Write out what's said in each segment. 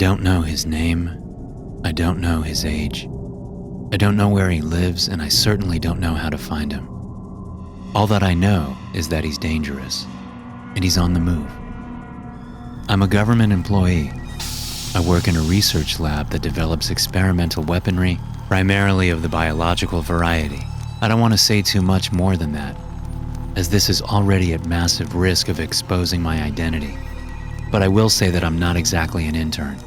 don't know his name. I don't know his age. I don't know where he lives, and I certainly don't know how to find him. All that I know is that he's dangerous, and he's on the move. I'm a government employee. I work in a research lab that develops experimental weaponry, primarily of the biological variety. I don't want to say too much more than that, as this is already at massive risk of exposing my identity. But I will say that I'm not exactly an intern.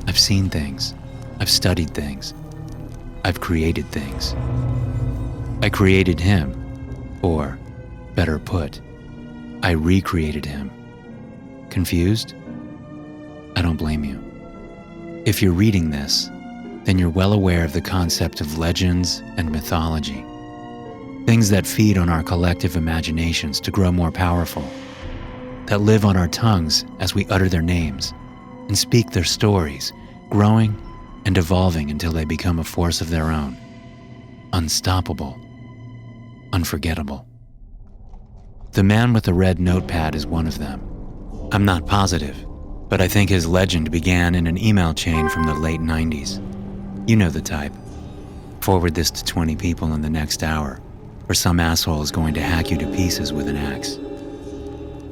I've seen things. I've studied things. I've created things. I created him, or, better put, I recreated him. Confused? I don't blame you. If you're reading this, then you're well aware of the concept of legends and mythology. Things that feed on our collective imaginations to grow more powerful, that live on our tongues as we utter their names and speak their stories, growing and evolving until they become a force of their own. Unstoppable. Unforgettable. The man with the red notepad is one of them. I'm not positive, but I think his legend began in an email chain from the late 90s. You know the type. Forward this to 20 people in the next hour, or some asshole is going to hack you to pieces with an axe.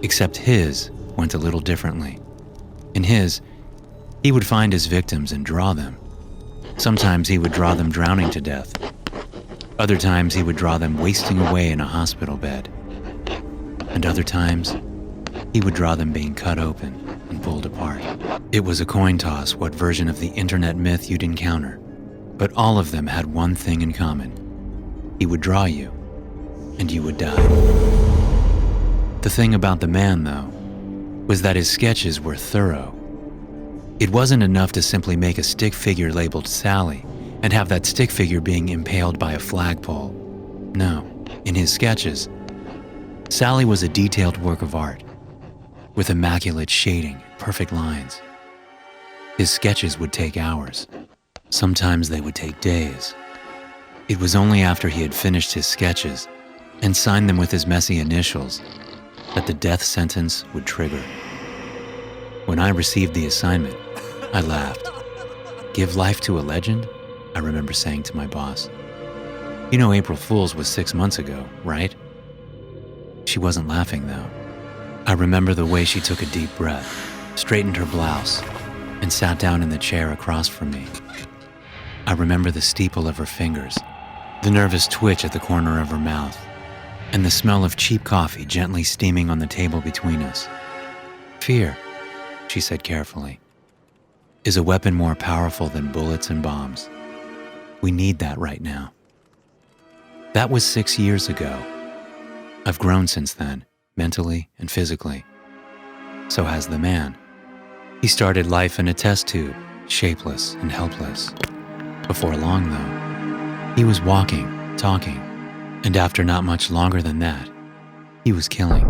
Except his went a little differently. In his, he would find his victims and draw them. Sometimes he would draw them drowning to death. Other times he would draw them wasting away in a hospital bed. And other times, he would draw them being cut open and pulled apart. It was a coin toss what version of the internet myth you'd encounter, but all of them had one thing in common. He would draw you, and you would die. The thing about the man, though, was that his sketches were thorough. It wasn't enough to simply make a stick figure labeled Sally and have that stick figure being impaled by a flagpole. No, in his sketches, Sally was a detailed work of art, with immaculate shading and perfect lines. His sketches would take hours. Sometimes they would take days. It was only after he had finished his sketches and signed them with his messy initials that the death sentence would trigger. When I received the assignment, I laughed. Give life to a legend? I remember saying to my boss. You know April Fool's was 6 months ago, right? She wasn't laughing, though. I remember the way she took a deep breath, straightened her blouse, and sat down in the chair across from me. I remember the steeple of her fingers, the nervous twitch at the corner of her mouth, and the smell of cheap coffee gently steaming on the table between us. Fear, she said carefully, is a weapon more powerful than bullets and bombs. We need that right now. That was 6 years ago. I've grown since then, mentally and physically. So has the man. He started life in a test tube, shapeless and helpless. Before long, though, he was walking, talking, and after not much longer than that, he was killing.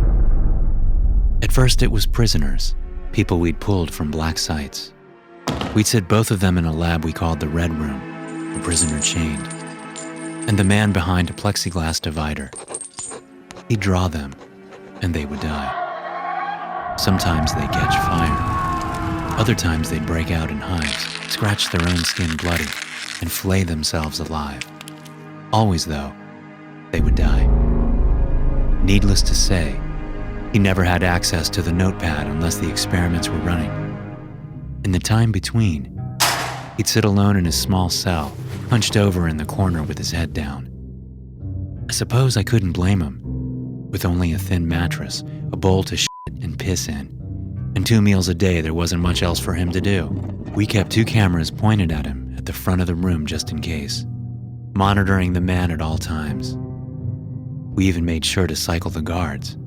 At first it was prisoners, people we'd pulled from black sites. We'd sit both of them in a lab we called the Red Room, the prisoner chained, and the man behind a plexiglass divider. He'd draw them, and they would die. Sometimes they'd catch fire. Other times they'd break out in hives, scratch their own skin bloody, and flay themselves alive. Always, though, they would die. Needless to say, he never had access to the notepad unless the experiments were running. In the time between, he'd sit alone in his small cell, hunched over in the corner with his head down. I suppose I couldn't blame him. With only a thin mattress, a bowl to shit and piss in, and 2 meals a day, there wasn't much else for him to do. We kept 2 cameras pointed at him at the front of the room just in case, monitoring the man at all times. We even made sure to cycle the guards,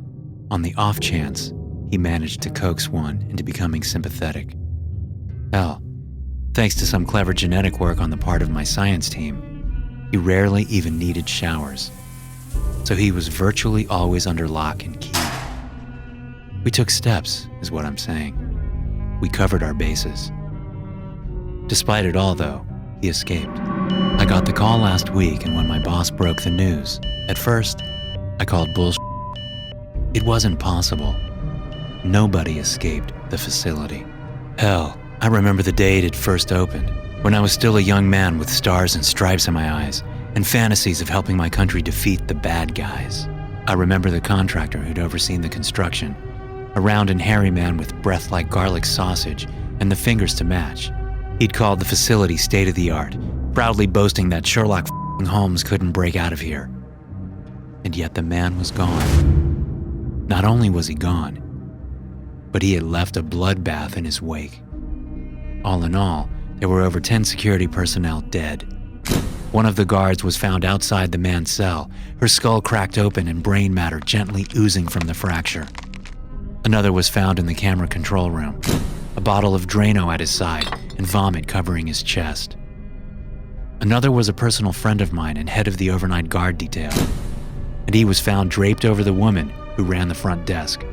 on the off chance he managed to coax one into becoming sympathetic. Hell, thanks to some clever genetic work on the part of my science team, he rarely even needed showers. So he was virtually always under lock and key. We took steps, is what I'm saying. We covered our bases. Despite it all, though, he escaped. I got the call last week, and when my boss broke the news, at first, I called bullshit. It wasn't possible. Nobody escaped the facility. Hell, I remember the day it had first opened, when I was still a young man with stars and stripes in my eyes and fantasies of helping my country defeat the bad guys. I remember the contractor who'd overseen the construction, a round and hairy man with breath like garlic sausage and the fingers to match. He'd called the facility state-of-the-art, proudly boasting that Sherlock Holmes couldn't break out of here. And yet the man was gone. Not only was he gone, but he had left a bloodbath in his wake. All in all, there were over 10 security personnel dead. One of the guards was found outside the man's cell, her skull cracked open and brain matter gently oozing from the fracture. Another was found in the camera control room, a bottle of Drano at his side and vomit covering his chest. Another was a personal friend of mine and head of the overnight guard detail, and he was found draped over the woman who ran the front desk,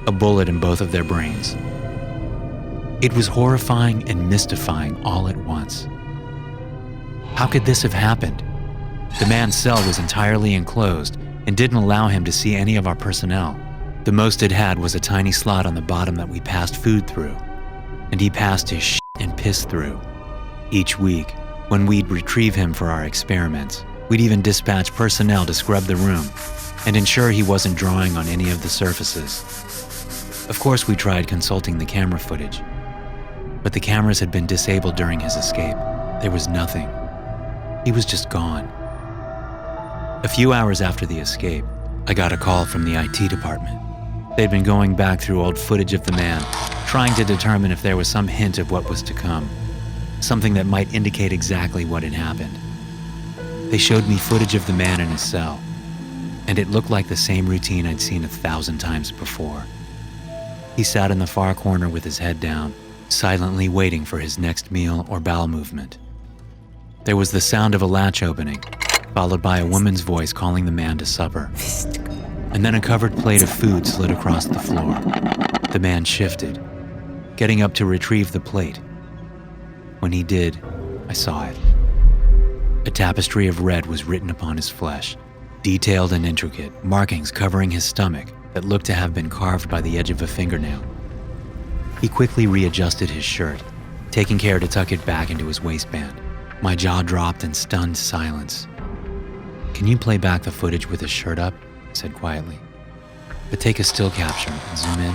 a bullet in both of their brains. It was horrifying and mystifying all at once. How could this have happened? The man's cell was entirely enclosed and didn't allow him to see any of our personnel. The most it had was a tiny slot on the bottom that we passed food through, and he passed his shit and piss through. Each week, when we'd retrieve him for our experiments, we'd even dispatch personnel to scrub the room and ensure he wasn't drawing on any of the surfaces. Of course, we tried consulting the camera footage, but the cameras had been disabled during his escape. There was nothing. He was just gone. A few hours after the escape, I got a call from the IT department. They'd been going back through old footage of the man, trying to determine if there was some hint of what was to come, something that might indicate exactly what had happened. They showed me footage of the man in his cell, and it looked like the same routine I'd seen 1,000 times before. He sat in the far corner with his head down, silently waiting for his next meal or bowel movement. There was the sound of a latch opening, followed by a woman's voice calling the man to supper. And then a covered plate of food slid across the floor. The man shifted, getting up to retrieve the plate. When he did, I saw it. A tapestry of red was written upon his flesh, detailed and intricate, markings covering his stomach that looked to have been carved by the edge of a fingernail. He quickly readjusted his shirt, taking care to tuck it back into his waistband. My jaw dropped in stunned silence. "Can you play back the footage with his shirt up?" I said quietly. "But take a still capture and zoom in."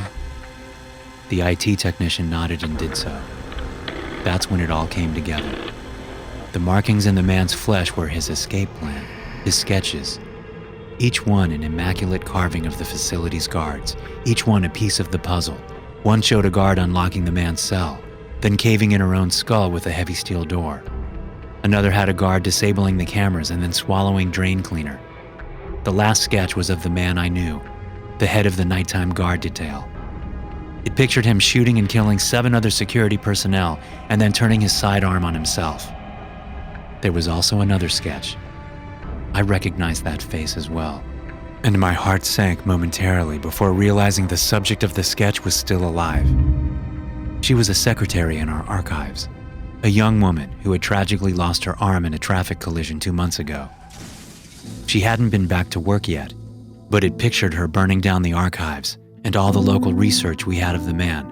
The IT technician nodded and did so. That's when it all came together. The markings in the man's flesh were his escape plan, his sketches, each one an immaculate carving of the facility's guards, each one a piece of the puzzle. One showed a guard unlocking the man's cell, then caving in her own skull with a heavy steel door. Another had a guard disabling the cameras and then swallowing drain cleaner. The last sketch was of the man I knew, the head of the nighttime guard detail. It pictured him shooting and killing 7 other security personnel and then turning his sidearm on himself. There was also another sketch. I recognized that face as well, and my heart sank momentarily before realizing the subject of the sketch was still alive. She was a secretary in our archives, a young woman who had tragically lost her arm in a traffic collision 2 months ago. She hadn't been back to work yet, but it pictured her burning down the archives and all the local research we had of the man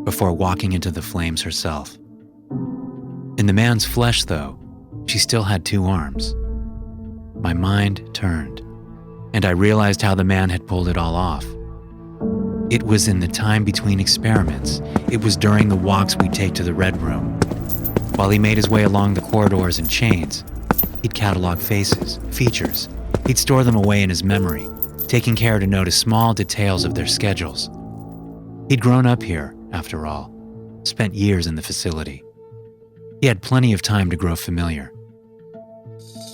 before walking into the flames herself. In the man's flesh, though, she still had 2 arms. My mind turned, and I realized how the man had pulled it all off. It was in the time between experiments. It was during the walks we'd take to the Red Room. While he made his way along the corridors in chains, he'd catalog faces, features. He'd store them away in his memory, taking care to notice small details of their schedules. He'd grown up here, after all, spent years in the facility. He had plenty of time to grow familiar.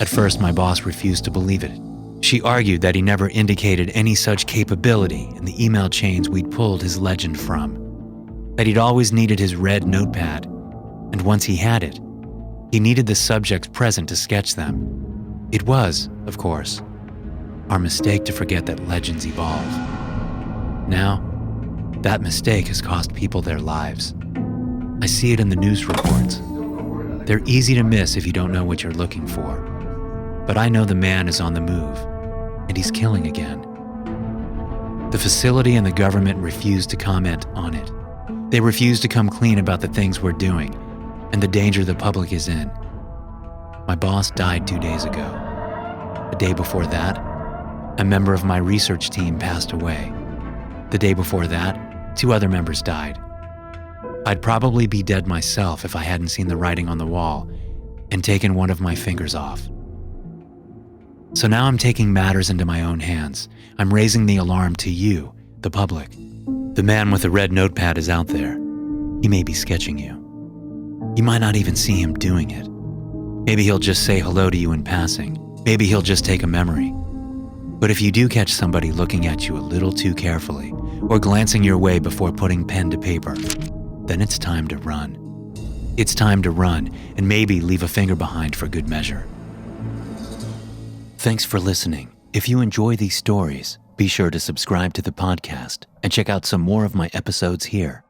At first, my boss refused to believe it. She argued that he never indicated any such capability in the email chains we'd pulled his legend from, that he'd always needed his red notepad, and once he had it, he needed the subjects present to sketch them. It was, of course, our mistake to forget that legends evolve. Now, that mistake has cost people their lives. I see it in the news reports. They're easy to miss if you don't know what you're looking for. But I know the man is on the move, and he's killing again. The facility and the government refuse to comment on it. They refuse to come clean about the things we're doing and the danger the public is in. My boss died 2 days ago. The day before that, a member of my research team passed away. The day before that, 2 other members died. I'd probably be dead myself if I hadn't seen the writing on the wall and taken one of my fingers off. So now I'm taking matters into my own hands. I'm raising the alarm to you, the public. The man with the red notepad is out there. He may be sketching you. You might not even see him doing it. Maybe he'll just say hello to you in passing. Maybe he'll just take a memory. But if you do catch somebody looking at you a little too carefully or glancing your way before putting pen to paper, then it's time to run. It's time to run and maybe leave a finger behind for good measure. Thanks for listening. If you enjoy these stories, be sure to subscribe to the podcast and check out some more of my episodes here.